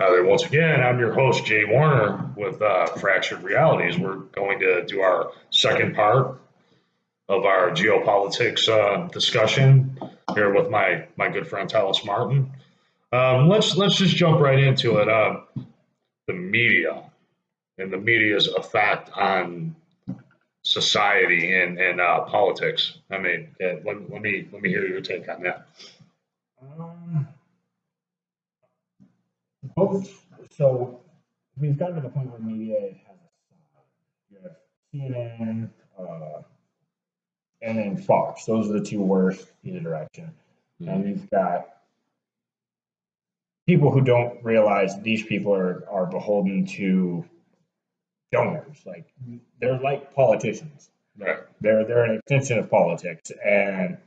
Hi there, once again, I'm your host, Jay Warner, with Fractured Realities. We're going to do our second part of our geopolitics discussion here with my good friend Talis Martin. Let's just jump right into it. The media and the media's effect on society and politics. I mean, let me hear your take on that. Um, Both. So we've gotten to the point where media has a side. You have CNN, and then Fox. Those are the two worst either direction. And you've got people who don't realize these people are beholden to donors. Like they're like politicians. Right. They're an extension of politics, and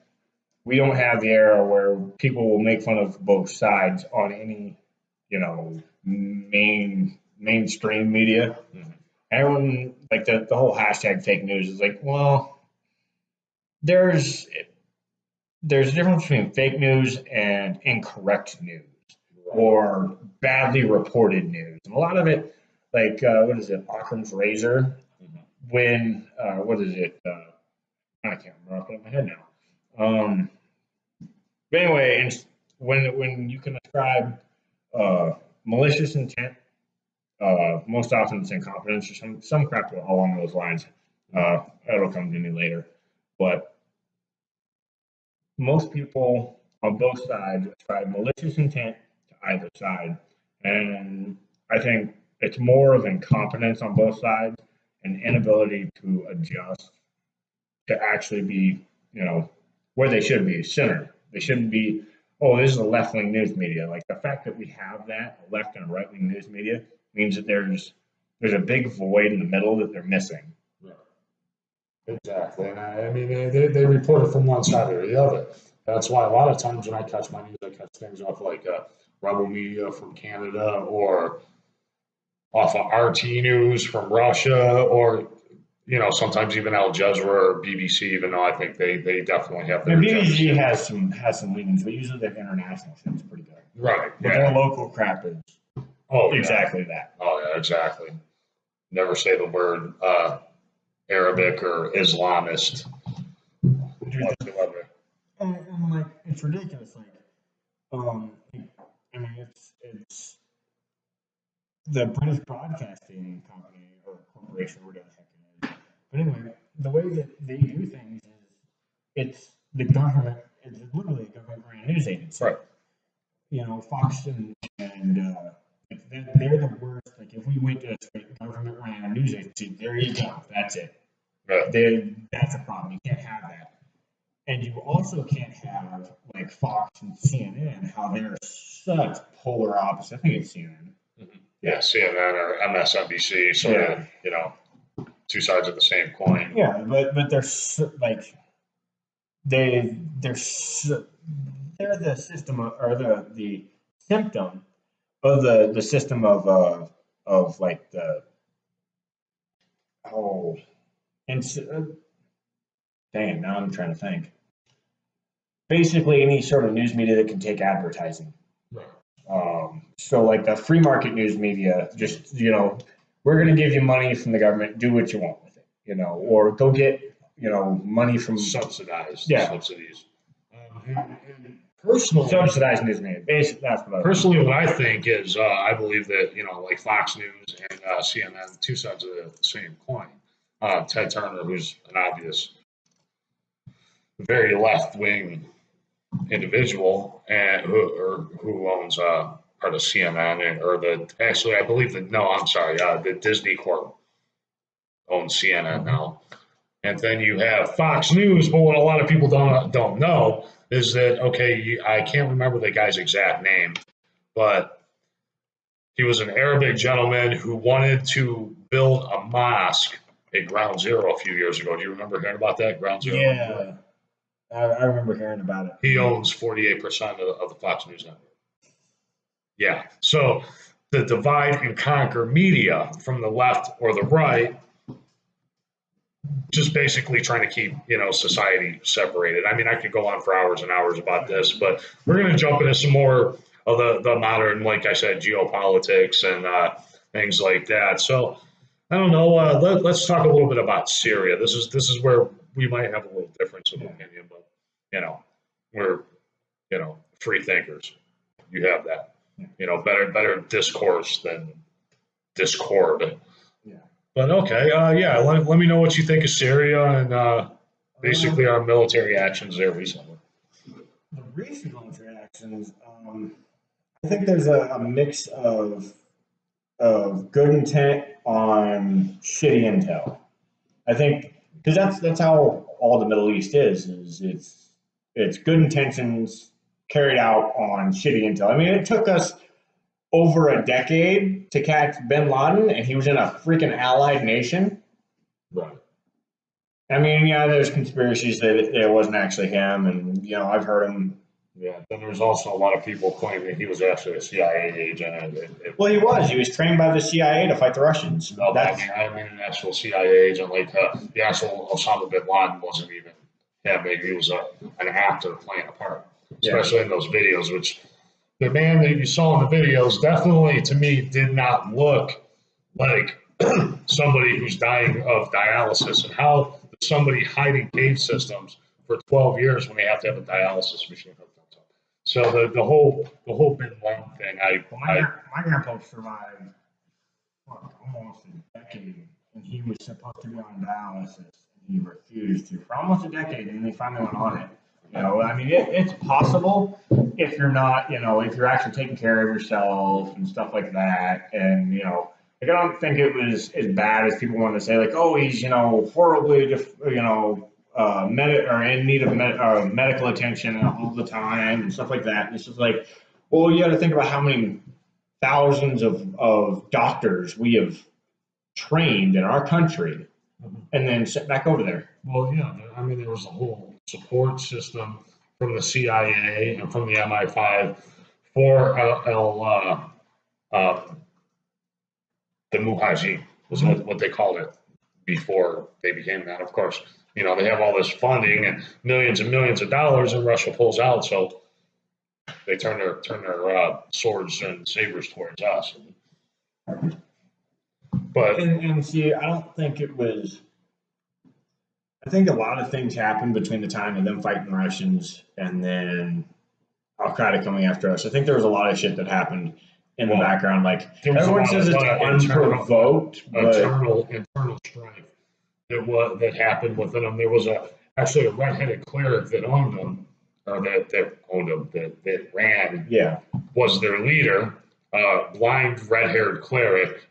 we don't have the era where people will make fun of both sides on any, mainstream media. Mhm. Everyone like the whole hashtag fake news is like, well, there's a difference between fake news and incorrect news or badly reported news. And a lot of it, like what is it, Occam's razor? When what is it? I can't remember off the top of my head now. But anyway, and when you can ascribe malicious intent, most often it's incompetence or some crap along those lines. That'll come to me later. But most people on both sides ascribe malicious intent to either side, and I think it's more of incompetence on both sides and inability to adjust to actually be, where they should be, centered. They shouldn't be, oh, this is a left-wing news media. Like the fact that we have that, a left and a right-wing news media, means that there's a big void in the middle that they're missing. Right. Exactly. And I mean, they report it from one side or the other. That's why a lot of times when I catch my news, I catch things off like Rebel Media from Canada or off of RT News from Russia or, sometimes even Al Jazeera or BBC, even though I think they definitely have The their BBC agendas. has some leanings, but usually their international shit's pretty good. Right. But Yeah. their local crap is Oh, yeah. exactly that. Oh, yeah, exactly. Never say the word Arabic or Islamist whatsoever. And like it's ridiculous. Like, I mean, it's the British Broadcasting Company or corporation, whatever the heck it is. But anyway, the way that they do things is it's the government. It's literally a government-run news agency. Right. Fox and they're the worst. Like if we went to a straight government-run news agency, there you go. That's it. Right. That's a problem. You can't have that. And you also can't have like Fox and CNN, how they're such polar opposites. I think it's CNN. Mm-hmm. Yeah, CNN or MSNBC, sort of, two sides of the same coin. Yeah, but they're like they're the system or the symptom of the system of like the dang, now I'm trying to think. Basically, any sort of news media that can take advertising. Right. So, like the free market news media, just we're going to give you money from the government, do what you want with it, or go get money from subsidized subsidies. And personally, subsidized news media. Basically, that's what what I think is I believe that like Fox News and CNN, two sides of the same coin. Ted Turner, who's an obvious very left-wing individual and who owns part of CNN I believe that the Disney Corp owns CNN now, and then you have Fox News. But what a lot of people don't know is that I can't remember the guy's exact name, but he was an Arabic gentleman who wanted to build a mosque at Ground Zero a few years ago. Do you remember hearing about that, Ground Zero? Yeah, I remember hearing about it. He owns 48% of the Fox News network. Yeah. So the divide and conquer media from the left or the right, just basically trying to keep, society separated. I mean, I could go on for hours and hours about this, but we're going to jump into some more the modern, like I said, geopolitics and things like that. So I don't know. Let's talk a little bit about Syria. This is where we might have a little difference of opinion, but you know, we're free thinkers. You have that. Better discourse than discord. Yeah. But okay, yeah. Let me know what you think of Syria and basically our military actions there recently. The recent military actions, I think there's a mix of good intent on shitty intel. I think because that's how all the Middle East is it's good intentions carried out on shitty intel. I mean, it took us over a decade to catch Bin Laden, and he was in a freaking allied nation. Right. I mean, yeah, there's conspiracies that it wasn't actually him, and I've heard him. Yeah. Then there's also a lot of people claiming he was actually a CIA agent. Well, he was. He was trained by the CIA to fight the Russians. No, I mean an actual CIA agent, like the actual Osama bin Laden wasn't even him. Maybe he was an actor playing a part, especially in those videos. Which the man that you saw in the videos definitely, to me, did not look like somebody who's dying of dialysis. And how is somebody hiding cave systems for 12 years when they have to have a dialysis machine hooked up to them? So the whole bin Laden thing, my grandpa survived almost a decade, and he was supposed to be on dialysis, and he refused to for almost a decade, and they finally went on it. I mean, it's possible if you're not, if you're actually taking care of yourself and stuff like that, and like, I don't think it was as bad as people want to say, like, oh, he's horribly, or in need of medical attention all the time and stuff like that. And it's just like, well, you got to think about how many thousands of doctors we have trained in our country and then sent back over there. Well, yeah, I mean, there was a whole support system from the CIA and from the MI5 for the Mujahideen, was what they called it before they became that. Of course, they have all this funding and millions of dollars, and Russia pulls out, so they turn their swords and sabers towards us. But and see, I don't think it was. I think a lot of things happened between the time of them fighting the Russians and then Al Qaeda coming after us. I think there was a lot of shit that happened in the background. Like everyone says it's unprovoked, but internal strife that happened within them. There was actually a red-headed cleric that owned them, or that ran. Yeah, was their leader, blind red-haired cleric,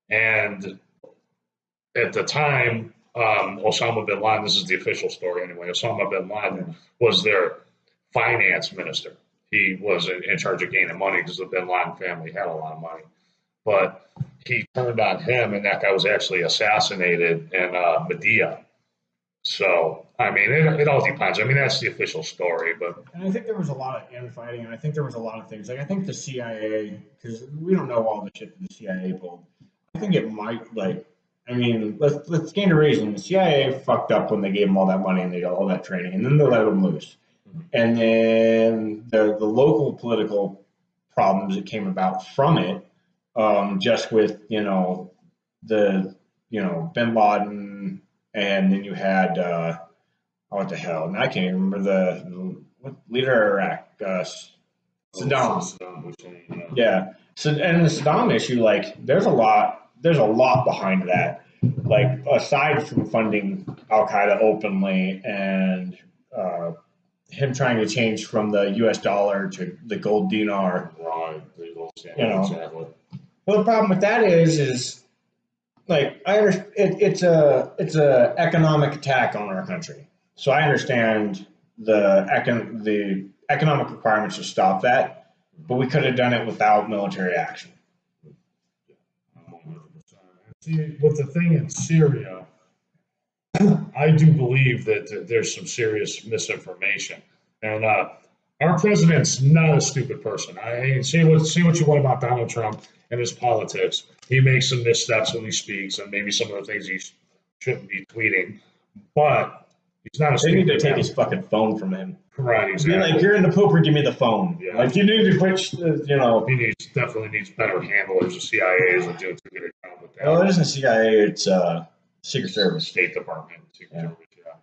and at the time, Osama bin Laden. This is the official story anyway. Osama bin Laden was their finance minister. He was in charge of gaining money because the bin Laden family had a lot of money. But he turned on him, and that guy was actually assassinated in Medea. So, I mean, it all depends. I mean, that's the official story. And I think there was a lot of infighting, and I think there was a lot of things. Like, I think the CIA, because we don't know all the shit that the CIA pulled. I think it might, I mean, let's gain a reason. The CIA fucked up when they gave them all that money and they got all that training, and then they let them loose. And then the local political problems that came about from it, just with the bin Laden, and then you had what the hell? Now I can't even remember what leader of Iraq, Saddam. Hussein, yeah. So and the Saddam issue, like there's a lot behind that. Like aside from funding Al Qaeda openly and him trying to change from the U.S. dollar to the gold dinar. Right. Exactly. Well, the problem with that is like I understand it's a economic attack on our country. So I understand the economic requirements to stop that, but we could have done it without military action. See, with the thing in Syria, I do believe that there's some serious misinformation, and our president's not a stupid person. I say what you want about Donald Trump and his politics. He makes some missteps when he speaks, and maybe some of the things he shouldn't be tweeting. But he's not a They stupid need to take man. his fucking phone from him. Right, Be exactly. like, you're in the pooper, give me the phone. Yeah. Like, you need to quit, you know. He definitely needs better handlers. The CIA isn't doing too good a job with that. Well, it isn't CIA, it's Secret Service. State Department. Secret Service, yeah.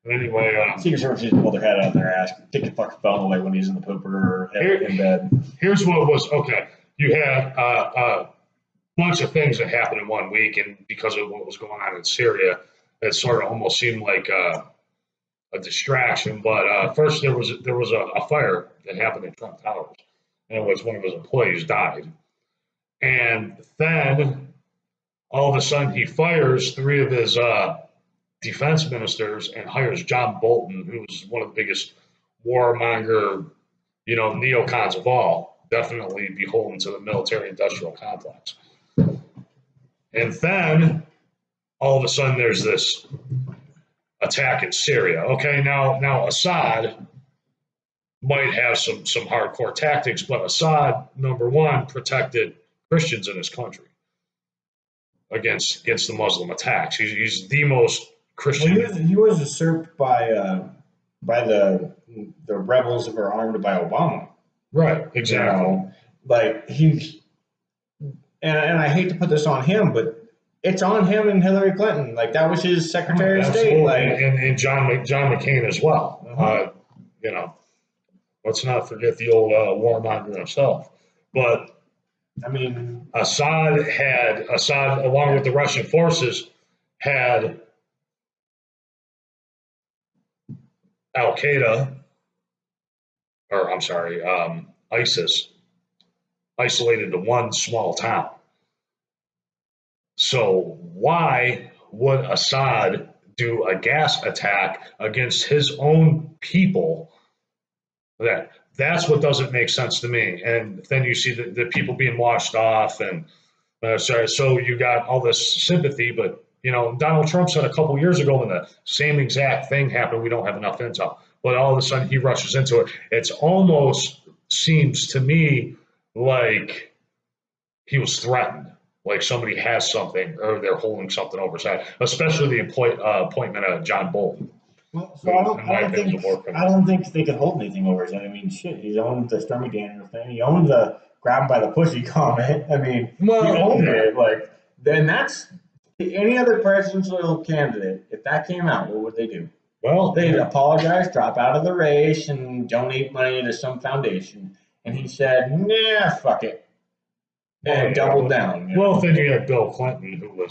But anyway, Secret Service needs to pull their head out of their ass, take the fucking phone away when he's in the pooper or in bed. Here's what was, okay, you had a bunch of things that happened in 1 week, and because of what was going on in Syria, it sort of almost seemed like a distraction. But first, there was a fire that happened in Trump Towers, and it was one of his employees died. And then all of a sudden, he fires 3 of his defense ministers and hires John Bolton, who's one of the biggest warmonger, neocons of all, definitely beholden to the military-industrial complex. And then all of a sudden, there's this attack in Syria. Okay, now Assad might have some hardcore tactics, but Assad, number one, protected Christians in his country against the Muslim attacks. He's the most Christian. Well, he was usurped by the rebels that were armed by Obama. Right, exactly. Like and I hate to put this on him, but it's on him and Hillary Clinton. Like, that was his Secretary of State. Like, and John McCain as well. Let's not forget the old warmonger himself. But I mean, Assad, along with the Russian forces, had ISIS, isolated to one small town. So why would Assad do a gas attack against his own people? That's what doesn't make sense to me. And then you see the people being washed off, and so you got all this sympathy. But Donald Trump said a couple years ago when the same exact thing happened, we don't have enough intel. But all of a sudden he rushes into it. It's almost seems to me like he was threatened, like somebody has something or they're holding something over his head, especially the appointment of John Bolton. Well, so I don't think they could hold anything over his head. I mean, shit, he owned the Stormy Daniels thing. He owned the grab him by the pussy comment. I mean, he owned it. Like, then that's any other presidential candidate. If that came out, what would they do? Well, they'd apologize, drop out of the race, and donate money to some foundation. And he said, "Nah, fuck it," and doubled down. Well, then you had Bill Clinton, who was,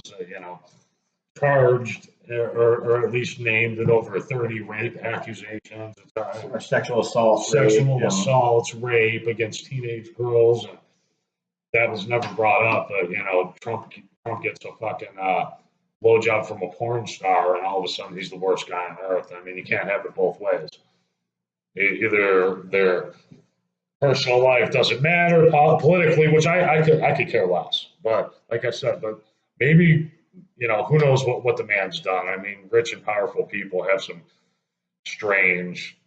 charged or at least named in over 30 rape accusations, or sexual assaults, rape against teenage girls, and that was never brought up. But Trump gets a fucking blowjob from a porn star, and all of a sudden he's the worst guy on earth. I mean, you can't have it both ways. Either their personal life doesn't matter politically, which I could care less. But like I said, maybe. Who knows what the man's done. I mean, rich and powerful people have some strange,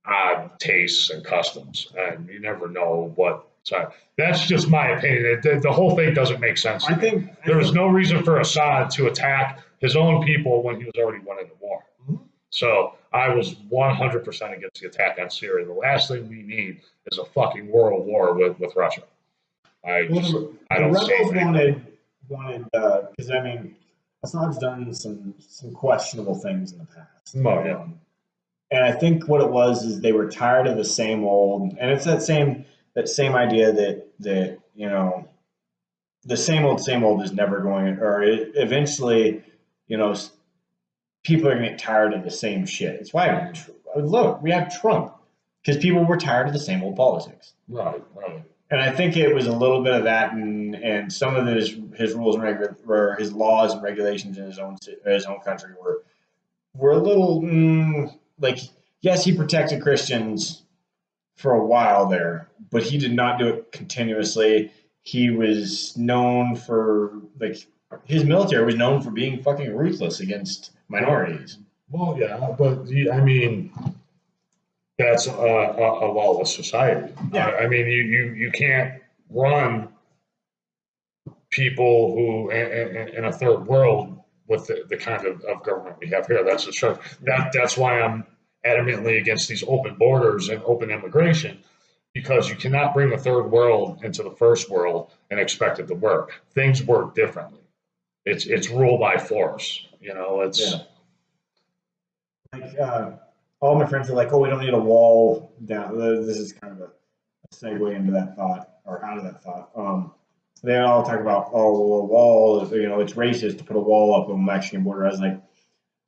odd tastes and customs, and you never know what. So that's just my opinion. The whole thing doesn't make sense. I think there was no reason for Assad to attack his own people when he was already winning the war. Mm-hmm. So I was 100% against the attack on Syria. The last thing we need is a fucking world war with Russia. I don't see it. Wanted because I mean, Assad's done some questionable things in the past. Oh, yeah. And I think what it was is they were tired of the same old, and it's that same idea that the same old is never going, or eventually, people are going to get tired of the same shit. It's why we have Trump, because people were tired of the same old politics. Right. And I think it was a little bit of that, and some of his rules and his laws and regulations in his own country were a little like, yes, he protected Christians for a while there, but he did not do it continuously. He was known for, like, his military was known for being fucking ruthless against minorities. Well, yeah, but I mean, that's a lawless society. Yeah. I mean, you can't run people who in a third world with the kind of government we have here. That's the truth. That's why I'm adamantly against these open borders and open immigration because you cannot bring the third world into the first world and expect it to work. Things work differently. It's rule by force. You know, it's Yeah. Like all my friends are like, "Oh, we don't need a wall down." This is kind of a segue into that thought or out of that thought. They all talk about, "Oh, well, a wall is, it's racist to put a wall up on the Mexican border." I was like,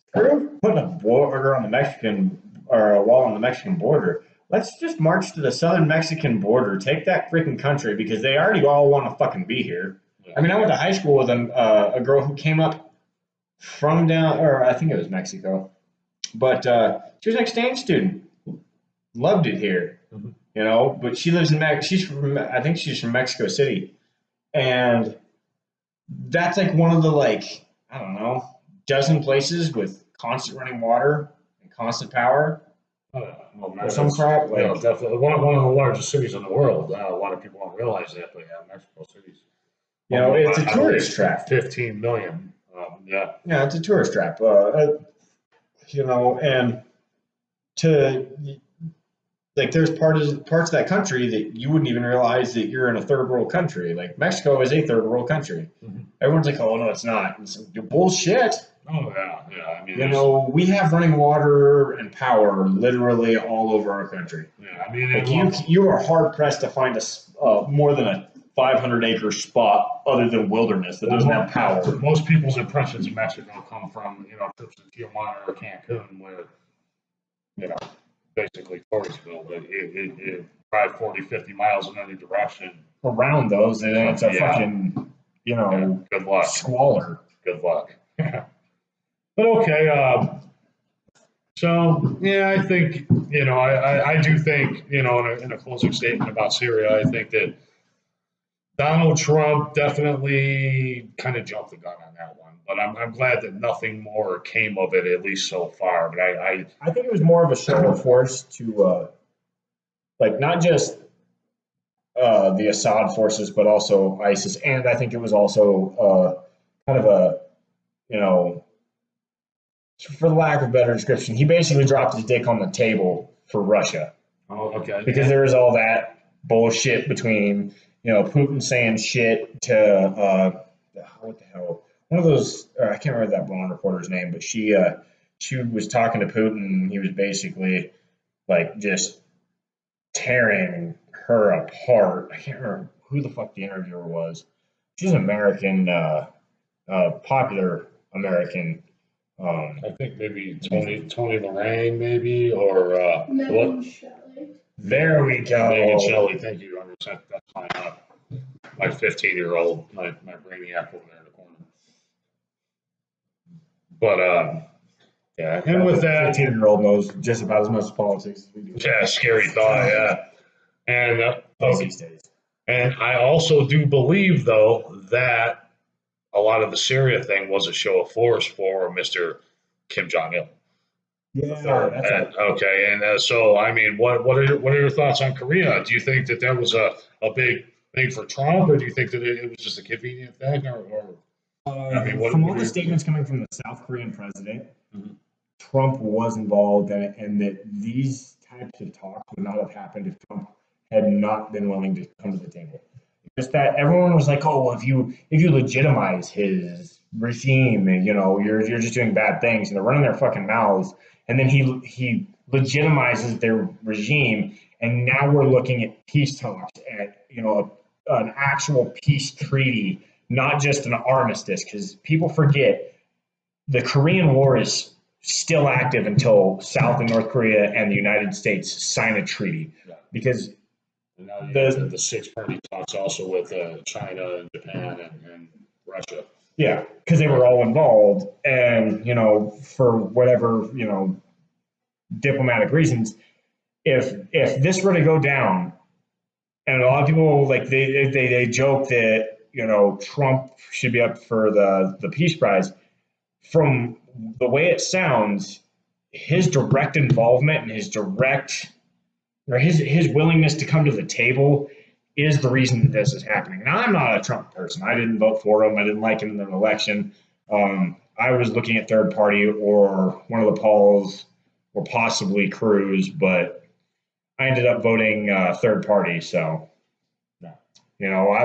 "Screw putting a border on the Mexican or a wall on the Mexican border. Let's just march to the southern Mexican border, take that freaking country because they already all want to fucking be here." I mean, I went to high school with a girl who came up from down, or I think it was Mexico, but she was an exchange student. Loved it here, But she lives in I think she's from Mexico City, and that's like one of the I don't know, dozen places with constant running water and constant power. Or some crap. Definitely one of the largest cities in the world. A lot of people don't realize that, but yeah, Mexico City's. It's a tourist trap. 15 million. Yeah. Yeah, it's a tourist trap. And to there's parts of that country that you wouldn't even realize that you're in a third world country. Like Mexico is a third world country. Mm-hmm. Everyone's like, "Oh no, it's not." It's bullshit. Oh yeah. I mean, we have running water and power literally all over our country. Yeah, I mean, you are hard pressed to find more than a 500-acre spot other than wilderness that doesn't have power. Most people's impressions of Mexico come from trips to Tijuana or Cancun, where basically Touristville, but it drive 40, 50 miles in any direction around those, and it's a fucking good luck. Squalor. Good luck. But okay, so yeah, I think I do think in a closing statement about Syria, I think that Donald Trump definitely kind of jumped the gun on that one, but I'm glad that nothing more came of it, at least so far. But I think it was more of a show of force to not just the Assad forces, but also ISIS, and I think it was also kind of a for the lack of a better description, he basically dropped his dick on the table for Russia. Oh, okay. Because there was all that bullshit between Putin saying shit to what the hell? One of those, I can't remember that blonde reporter's name, but she was talking to Putin, and he was basically just tearing her apart. I can't remember who the fuck the interviewer was. She's an American, popular American. I think maybe Tony Lorraine, maybe, or what? There we go. Megan Shelley, thank you. That's my 15-year-old, my brainiac over there in the corner. But yeah, and with that, 15-year-old knows just about as much politics as we do. Yeah, scary thought. Yeah, and these days. And I also do believe, though, that a lot of the Syria thing was a show of force for Mr. Kim Jong-il. Yeah. Okay, and so I mean, what are your thoughts on Korea? Do you think that was a big thing for Trump, or do you think that it was just a convenient thing, or from all the statements coming from the South Korean president, Trump was involved in it, and that these types of talks would not have happened if Trump had not been willing to come to the table. Just that everyone was like, "Oh, well, if you legitimize his regime, and you're just doing bad things," and they're running their fucking mouths, and then he legitimizes their regime, and now we're looking at peace talks, at an actual peace treaty, not just an armistice, because people forget the Korean War is still active until South and North Korea and the United States sign a treaty, because. And now you have the six-party talks also with China and Japan and Russia. Yeah, because they were all involved, and for whatever diplomatic reasons, if this were to go down, and a lot of people they joke that Trump should be up for the Peace Prize. From the way it sounds, his direct involvement and his willingness to come to the table is the reason that this is happening. Now, I'm not a Trump person. I didn't vote for him. I didn't like him in the election. I was looking at third party or one of the polls or possibly Cruz, but I ended up voting third party. So, you know,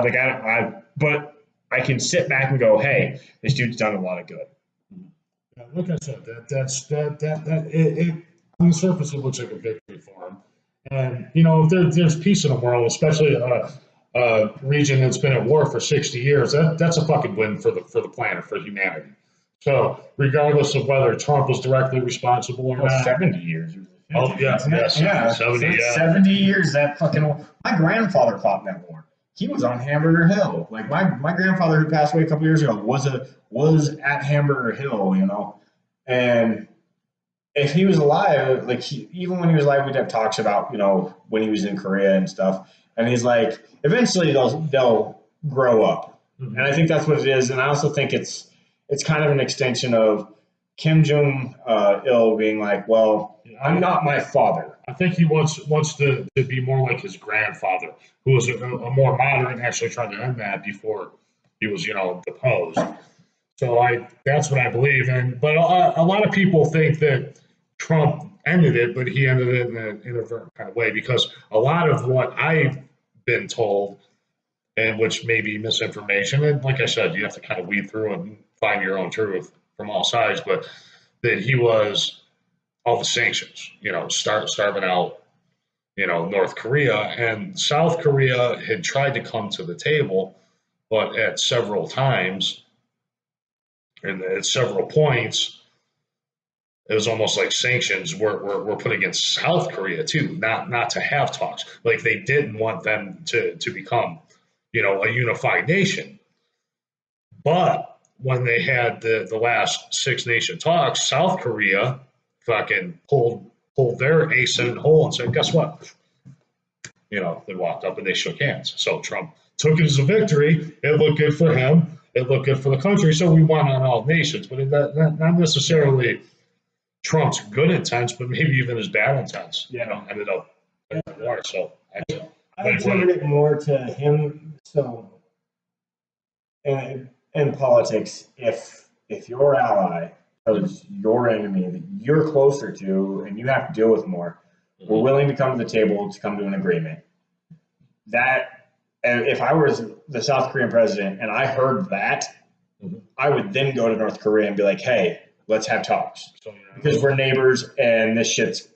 but I can sit back and go, hey, this dude's done a lot of good. Yeah, like I said, it on the surface it looks like a victory for him. And you know, if there's peace in the world, especially a region that's been at war for 60 years, that's a fucking win for the planet, for humanity. So regardless of whether Trump was directly responsible or not, 70 years. oh yeah, Yeah, 70, yeah. 70 years. That fucking. My grandfather fought in that war. He was on Hamburger Hill. Like my grandfather, who passed away a couple years ago, was at Hamburger Hill. You know, and if he was alive, like even when he was alive, we'd have talks about, you know, when he was in Korea and stuff. And he's like, eventually they'll grow up, and I think that's what it is. And I also think it's kind of an extension of Kim Jong Il being like, well, I'm not my father. I think he wants to be more like his grandfather, who was a more moderate, actually trying to end that before he was, you know, deposed. So that's what I believe. But a lot of people think that Trump ended it, but he ended it in an inadvertent kind of way, because a lot of what I've been told, and which may be misinformation, and like I said, you have to kind of weed through and find your own truth from all sides, but that he was all the sanctions, you know, starving out, you know, North Korea, and South Korea had tried to come to the table, but at several times and at several points, it was almost like sanctions were put against South Korea too, not to have talks. Like they didn't want them to become, you know, a unified nation. But when they had the last Six Nation talks, South Korea fucking pulled their ace in the hole and said, guess what? You know, they walked up and they shook hands. So Trump took it as a victory. It looked good for him. It looked good for the country. So we won on all nations, but not necessarily Trump's good intents, but maybe even his bad intents, you know, ended up in the war. So I attribute it more to him. So, in politics, if your ally is your enemy that you're closer to and you have to deal with more, we're willing to come to the table to come to an agreement. That, if I was the South Korean president and I heard that, I would then go to North Korea and be like, hey, let's have talks. Because we're neighbors and this shit's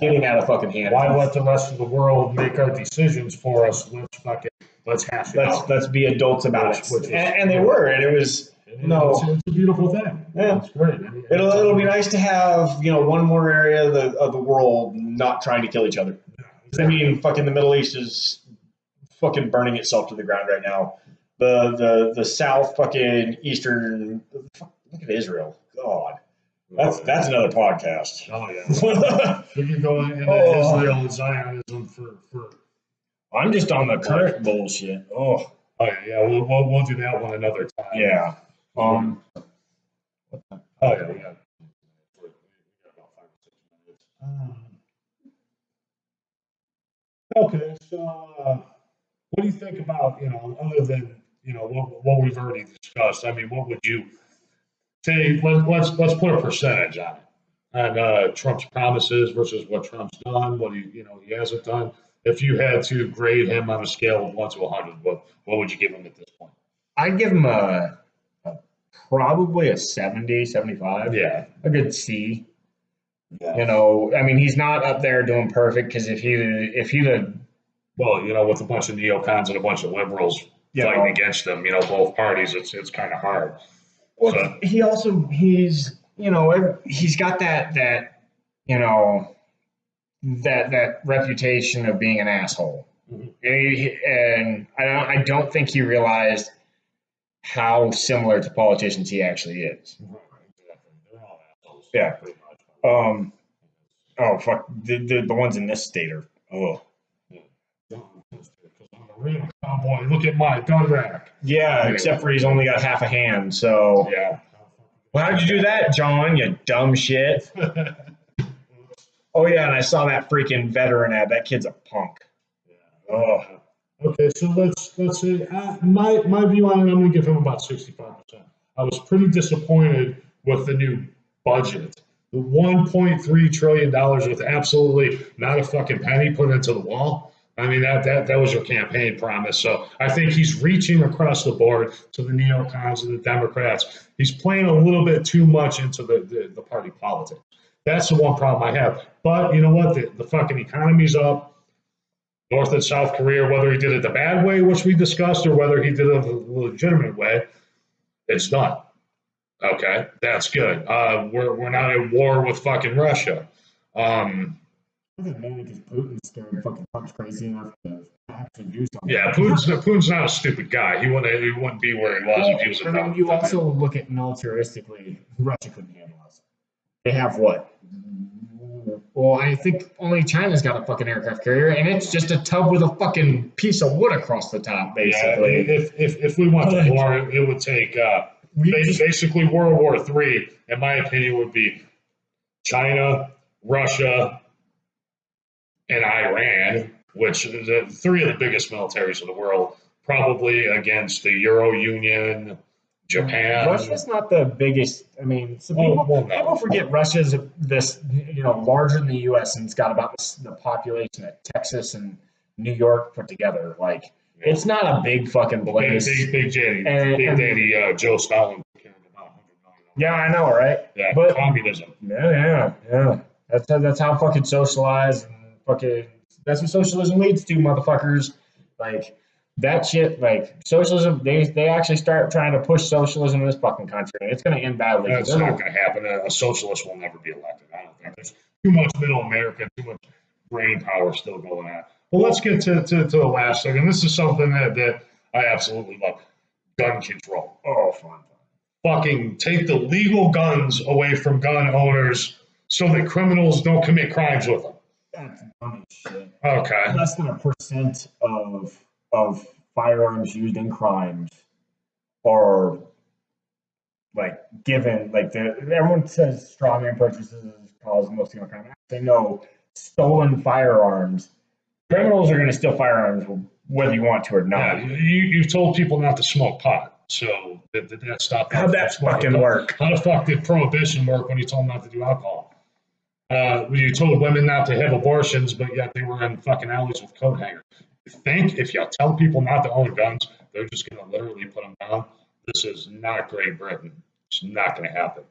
getting out of fucking hand. Why let the rest of the world make our decisions for us? Let's hash it out. Let's be adults about it. And they were, and it was, it's a beautiful thing. Yeah. It's great. It'll be nice to have, you know, one more area of the world not trying to kill each other. I mean, fucking the Middle East is fucking burning itself to the ground right now. The South fucking Eastern, look at Israel. God. That's another podcast. Oh yeah. We can go into Israel and Zionism for I'm just on the current bullshit. Oh yeah, we'll do that one another time. Yeah. Oh yeah, we got about 5 or 6 minutes. Okay, so what do you think about, you know, other than, you know, what we've already discussed? I mean, what would you say? Let's put a percentage on it, on Trump's promises versus what Trump's done, what he hasn't done. If you had to grade him on a scale of 1 to 100, what would you give him at this point? I'd give him probably a 70, 75. Yeah, a good C. Yeah. You know, I mean, he's not up there doing perfect, because if he'd well, you know, with a bunch of neocons and a bunch of liberals fighting against them, you know, both parties, it's kind of hard. Well, so, he's got that you know, that reputation of being an asshole, and I don't think he realized how similar to politicians he actually is. They're all assholes. Yeah. Oh fuck, the ones in this state are I'm a real cowboy. Look at my gun rack. Yeah, except for he's only got half a hand. So yeah. Well, how'd you do that, John? You dumb shit. Oh yeah, and I saw that freaking veteran ad. That kid's a punk. Yeah. Oh. Okay, so let's see. My view on it, I'm going to give him about 65%. I was pretty disappointed with the new budget $1.3 trillion with absolutely not a fucking penny put into the wall. I mean, that was your campaign promise. So I think he's reaching across the board to the neocons and the Democrats. He's playing a little bit too much into the party politics. That's the one problem I have. But you know what? The fucking economy's up. North and South Korea, whether he did it the bad way, which we discussed, or whether he did it the legitimate way, it's done. Okay, that's good. We're not at war with fucking Russia. I think mainly because Putin's scared fucking Trump's crazy enough to actually do something. Yeah, Putin's not a stupid guy. He wouldn't be where he was if he was. I mean, you also look at militaristically, Russia couldn't handle us. They have what? Well, I think only China's got a fucking aircraft carrier, and it's just a tub with a fucking piece of wood across the top, basically. Yeah, if we went to war, it would take basically World War III. In my opinion, would be China, Russia, and Iran, which are the three of the biggest militaries in the world, probably against the Euro Union, Japan. Russia's not the biggest. I mean, people forget Russia's larger than the U.S. and it's got about the population that Texas and New York put together. Like, it's not a big fucking place. Big Daddy Joe Stalin. Yeah, I know, right? Yeah, but communism. Yeah. That's how fucking socialized and fucking. That's what socialism leads to, motherfuckers. Like. That shit, like socialism, they actually start trying to push socialism in this fucking country, and it's going to end badly. That's not going to happen. A socialist will never be elected. I don't think there's too much middle America, too much brain power still going on. Well, let's get to the last thing, and this is something that I absolutely love: gun control. Oh, fun. Fucking take the legal guns away from gun owners so that criminals don't commit crimes with them. That's dumb as shit. Okay. Less than 1% of firearms used in crimes are like given like everyone says strawman purchases cause most of the crime. They know stolen firearms. Criminals are going to steal firearms whether you want to or not. Yeah, you've told people not to smoke pot, so did that stop? How'd that fucking work? How the fuck did prohibition work when you told them not to do alcohol? You told women not to have abortions, but yet they were in fucking alleys with coat hangers. If you tell people not to own guns, they're just going to literally put them down. This is not Great Britain. It's not going to happen.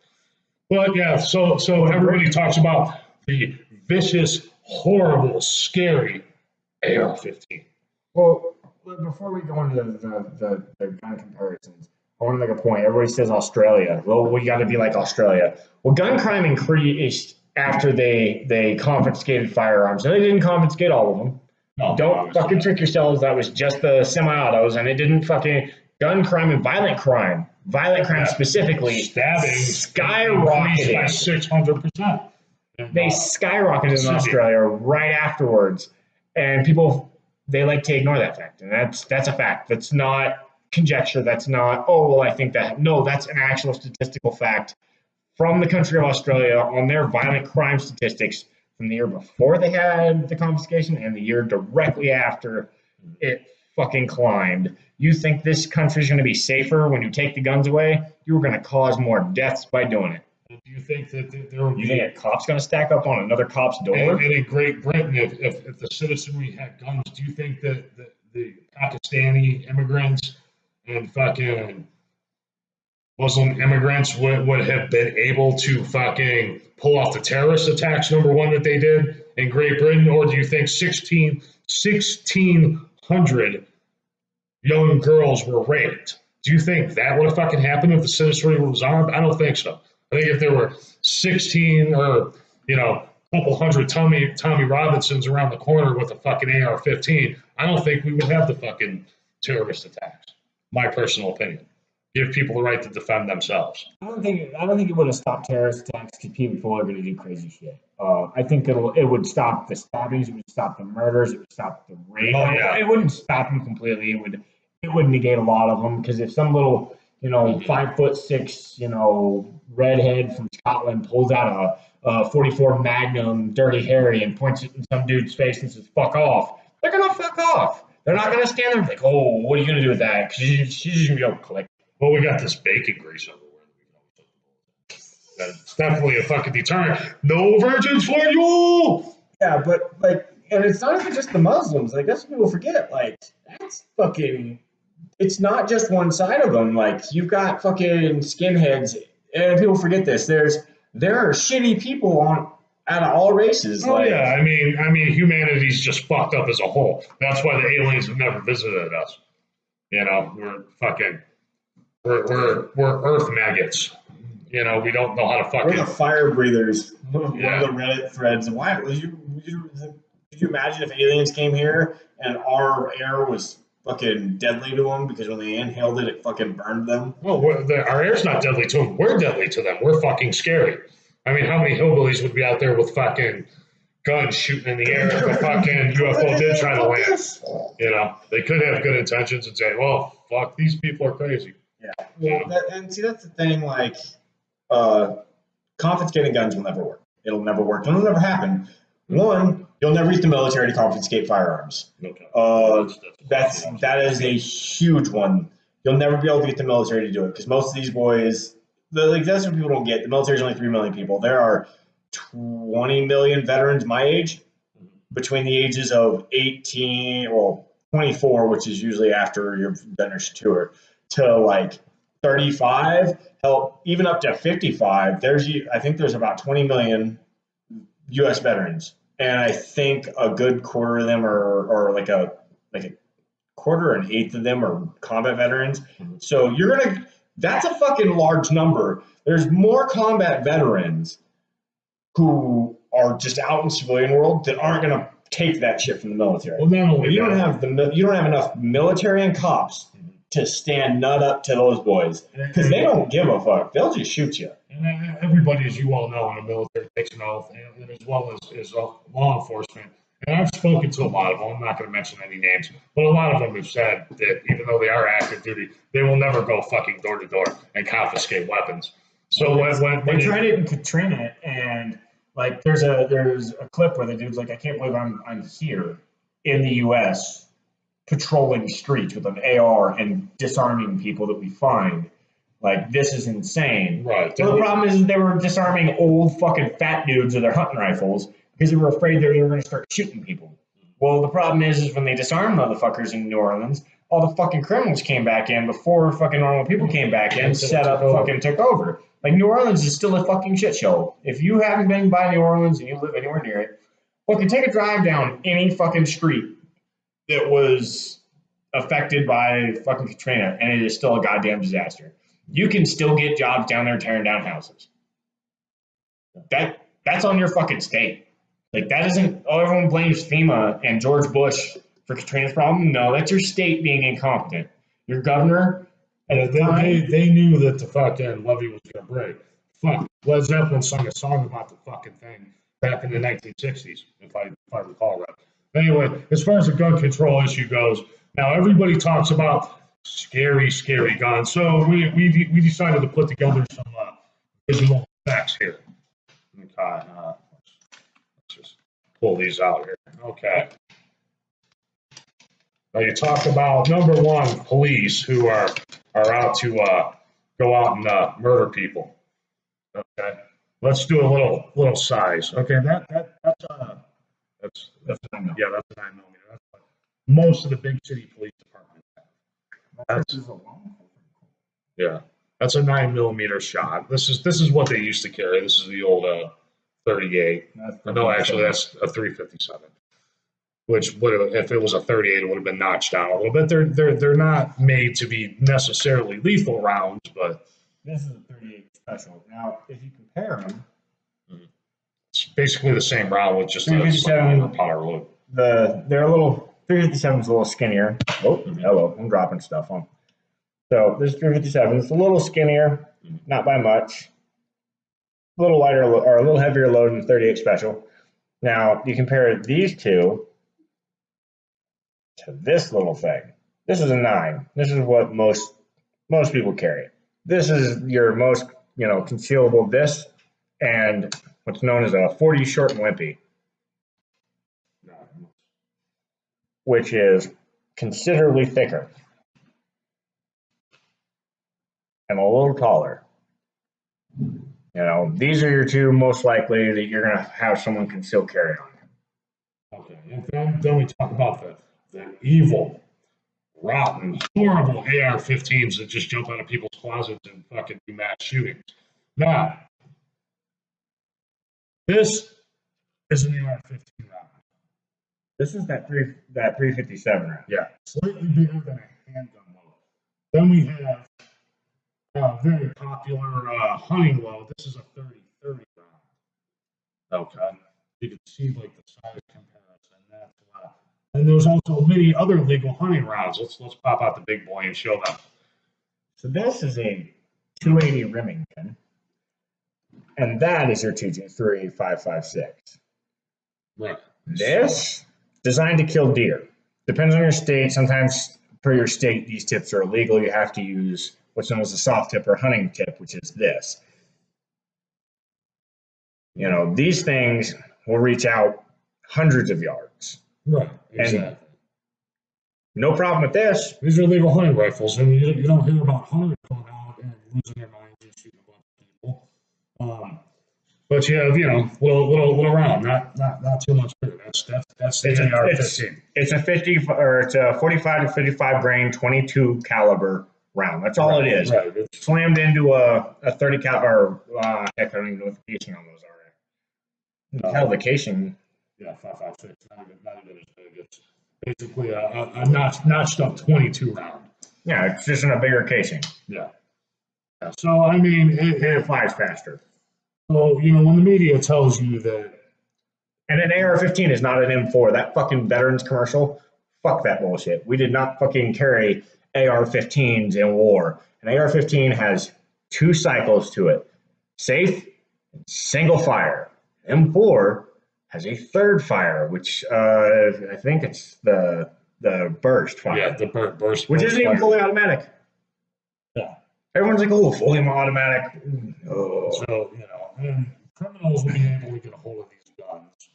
But yeah, so everybody talks about the vicious, horrible, scary AR-15. Well, before we go into the gun comparisons, I want to make a point. Everybody says Australia. Well, we got to be like Australia. Well, gun crime increased after they confiscated firearms. And they didn't confiscate all of them. No, don't fucking trick yourselves. That was just the semi-autos, and it didn't fucking gun crime and violent crime specifically, stabbing skyrocketed by 600%. They skyrocketed in Australia right afterwards, and people they like to ignore that fact, and that's a fact. That's not conjecture. That's not I think that. No, that's an actual statistical fact from the country of Australia on their violent crime statistics. From the year before they had the confiscation and the year directly after it fucking climbed. You think this country's going to be safer when you take the guns away? You're going to cause more deaths by doing it. Do you think that there will be... You think a cop's going to stack up on another cop's door? And in Great Britain, if the citizenry had guns, do you think that the Pakistani immigrants and fucking Muslim immigrants would have been able to fucking pull off the terrorist attacks, number one, that they did in Great Britain? Or do you think 1,600 young girls were raped? Do you think that would have fucking happened if the citizenry was armed? I don't think so. I think if there were 16 or, a couple hundred Tommy Robinsons around the corner with a fucking AR-15, I don't think we would have the fucking terrorist attacks. My personal opinion. Give people the right to defend themselves. I don't think it would have stopped terrorist attacks because people are going to do crazy shit. I think it would stop the stabbings, it would stop the murders, it would stop the rape. Oh, yeah. It wouldn't stop them completely. It would negate a lot of them because if some little 5'6", redhead from Scotland pulls out a 44 Magnum Dirty Harry and points it in some dude's face and says "fuck off," they're gonna fuck off. They're not gonna stand there and be like, "Oh, what are you gonna do with that?" Because she's just gonna go click. Well, we got this bacon grease everywhere. That's definitely a fucking deterrent. No virgins for you. Yeah, but like, and it's not even just the Muslims. Like that's what people forget. Like that's fucking. It's not just one side of them. Like you've got fucking skinheads, and people forget this. There are shitty people on out of all races. Oh like, yeah, I mean, humanity's just fucked up as a whole. That's why the aliens have never visited us. You know, we're Earth maggots. You know, we don't know how to we're fucking. the fire breathers. One Yeah. of the Reddit threads. Why would could you imagine if aliens came here and our air was fucking deadly to them because when they inhaled it, it fucking burned them? Well, our air's not deadly to them. We're deadly to them. We're fucking scary. I mean, how many hillbillies would be out there with fucking guns shooting in the air if a fucking UFO did try to land? You know, they could have good intentions and say, "Well, fuck, these people are crazy." Yeah. Well, and see, that's the thing. Like, confiscating guns will never work. It'll never work. It'll never happen. One, you'll never use the military to confiscate firearms. That is a huge one. You'll never be able to get the military to do it because most of these boys, that's what people don't get. The military is only 3 million people. There are 20 million veterans my age, between the ages of 18, well, 24, which is usually after you've done your tour, to like 35, hell, even up to 55. I think there's about 20 million U.S. veterans, and I think a good quarter of them or like a quarter or an eighth of them are combat veterans. So that's a fucking large number. There's more combat veterans who are just out in the civilian world that aren't going to take that shit from the military. Well, not only you don't have enough military and cops to stand nut up to those boys because they don't give a fuck. They'll just shoot you. And everybody, as you all know, in the military takes an oath, and as well as law enforcement. And I've spoken to a lot of them. I'm not going to mention any names, but a lot of them have said that even though they are active duty, they will never go fucking door to door and confiscate weapons. So when they tried it in Katrina, and like there's a clip where the dude's like, I can't believe I'm here in the U.S. patrolling streets with an AR and disarming people that we find. Like, this is insane. Right. So the problem is they were disarming old fucking fat dudes with their hunting rifles because they were afraid they were going to start shooting people. Well, the problem is when they disarmed motherfuckers in New Orleans, all the fucking criminals came back in before fucking normal people came back in, took over. Like, New Orleans is still a fucking shit show. If you haven't been by New Orleans and you live anywhere near it, fucking take a drive down any fucking street that was affected by fucking Katrina, and it is still a goddamn disaster. You can still get jobs down there tearing down houses. That's on your fucking state. Like, that isn't, everyone blames FEMA and George Bush for Katrina's problem. No, that's your state being incompetent. Your governor, they knew that the fucking levee was going to break. Fuck, Led Zeppelin sung a song about the fucking thing back in the 1960s, if I recall right. Anyway, as far as the gun control issue goes, now everybody talks about scary guns. So we decided to put together some visual effects here. Okay, let's just pull these out here. Okay. Now you talk about number one, police who are out to go out and murder people. Okay, let's do a little size. Okay, that's 9 mm. Yeah, that's a 9 mm. That's what most of the big city police departments have. Yeah, that's a 9 mm shot. This is what they used to carry. This is the old 38. No, actually, that's a 357. Which would, if it was a 38, it would have been notched down a little bit. They're not made to be necessarily lethal rounds, but this is a 38 special. Now, if you compare them, it's basically the same round with just a power load. They're a little 357 is a little skinnier. Oh, hello, I'm dropping stuff on. So this 357 is a little skinnier, not by much. A little lighter or a little heavier load than the 38 special. Now you compare these two to this little thing. This is a 9. This is what most people carry. This is your most concealable. This and what's known as a 40 short and wimpy, which is considerably thicker and a little taller. You know, these are your two most likely that you're going to have someone conceal carry on. Okay, and then we talk about the evil, rotten, horrible AR-15s that just jump out of people's closets and fucking do mass shootings. Now, this is an AR-15 round. This is that 357 round. Yeah, slightly bigger than a handgun load. Then we have a very popular hunting load. This is a 30-30 round. Okay, you can see like the size comparison. That's a lot. And there's also many other legal hunting rounds. Let's pop out the big boy and show them. So this is a 280 Remington, and that is your 223 5.56. Right. This designed to kill deer. Depends on your state. Sometimes per your state, these tips are illegal. You have to use what's known as a soft tip or hunting tip, which is this. You know, these things will reach out hundreds of yards. Right. Exactly. And no problem with this. These are legal hunting rifles, and you don't hear about hunters going out and losing their minds and shooting a bunch of people. But you have, little round, not too much bigger. That's the AR-15. It's a 45 to 55 grain, 22 caliber round. That's all it is. Right. It's slammed into a 30 cal, or heck, I don't even know what the casing on those are. Hell, the casing. Yeah, 5.56. Not even as big. It's basically a notched up 22 round. Yeah, it's just in a bigger casing. Yeah. So I mean, it flies faster. So when the media tells you that, and an AR-15 is not an M4. That fucking veterans commercial, fuck that bullshit. We did not fucking carry AR-15s in war. An AR-15 has 2 cycles to it: safe, single fire. M4 has a 3rd fire, which I think it's the burst fire. Yeah, the burst, which isn't even fully automatic. Yeah, everyone's like, "Oh, fully automatic." Oh. So and criminals will be able to get a hold of these guns,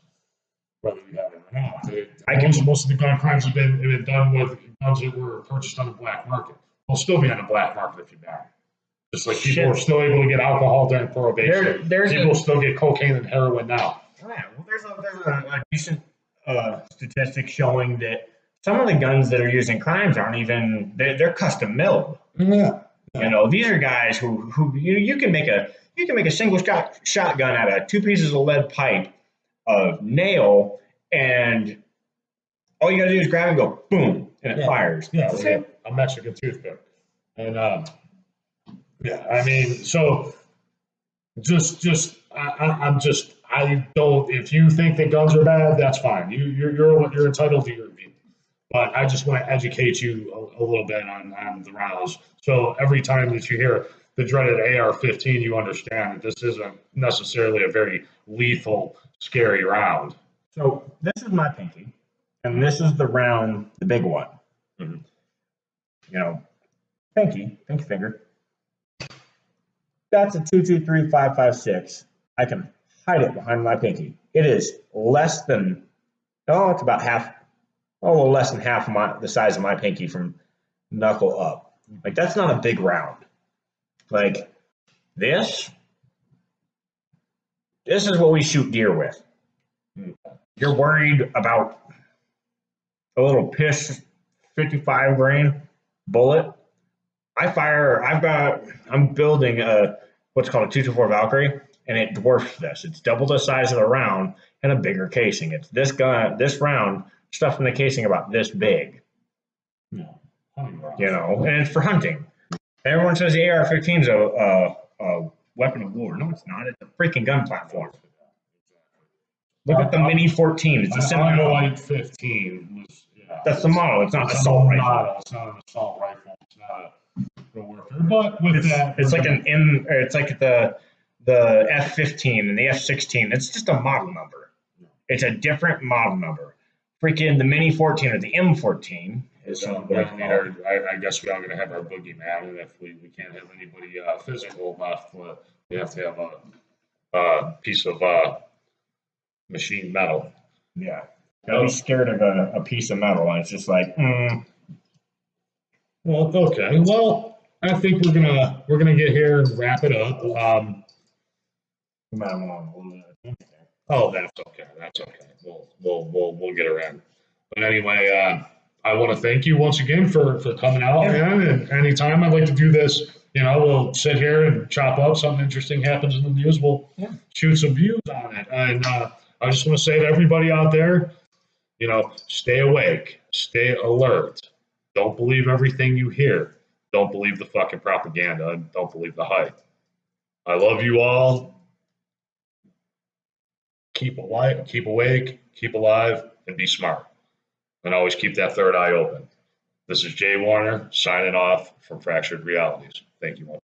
whether you have them or not. Most of the gun crimes have been done with guns that were purchased on the black market. They'll still be on the black market if you buy them. Just like people are still able to get alcohol during prohibition. People still get cocaine and heroin now. Yeah, well, there's a decent statistic showing that some of the guns that are used in crimes aren't even they're custom milled. Yeah. These are guys who you can make a single shotgun out of 2 pieces of lead pipe, of nail, and all you gotta do is grab and go boom, and it fires. Yeah, a Mexican toothpick. And I mean, so I don't. If you think that guns are bad, that's fine. You're entitled to your view. But I just want to educate you a little bit on the rounds. So every time that you hear the dreaded AR-15, you understand that this isn't necessarily a very lethal, scary round. So this is my pinky, and this is the round, the big one. Mm-hmm. Pinky finger. That's a 223 5.56. I can hide it behind my pinky. It is less than, it's about half, a little less than half the size of my pinky from knuckle up. Like, that's not a big round. Like, this is what we shoot deer with. You're worried about a little piss 55 grain bullet. I'm building what's called a 224 Valkyrie, and it dwarfs this. It's double the size of the round and a bigger casing. It's this round stuffed in the casing about this big. Yeah. And it's for hunting. Everyone says the AR-15 is a weapon of war. No, it's not. It's a freaking gun platform. Look at the Mini 14. It's a semi-light 15. That's the model. It's not an assault rifle. It's not an assault rifle. It's not a warfare. But with that, it's like it's like the F-15 and the F-16. It's just a model number. It's a different model number. Freaking the Mini 14 or the M14 is. I guess we are going to have our boogeyman, and if we can't have anybody physical left, we have to have a piece of machine metal. Yeah. Gotta be scared of a piece of metal, and it's just like, Well, okay. Well, I think we're gonna get here and wrap it up. We might have won a little bit of time there. Oh, that's okay. That's okay. We'll get her in. But anyway, I want to thank you once again for coming out, Yeah. man. And anytime I'd like to do this, we'll sit here and chop up. Something interesting happens in the news, we'll shoot some views on it. And I just want to say to everybody out there, stay awake, stay alert. Don't believe everything you hear. Don't believe the fucking propaganda, and don't believe the hype. I love you all. Keep alive, keep awake, keep alive, and be smart. And always keep that third eye open. This is Jay Warner signing off from Fractured Realities. Thank you.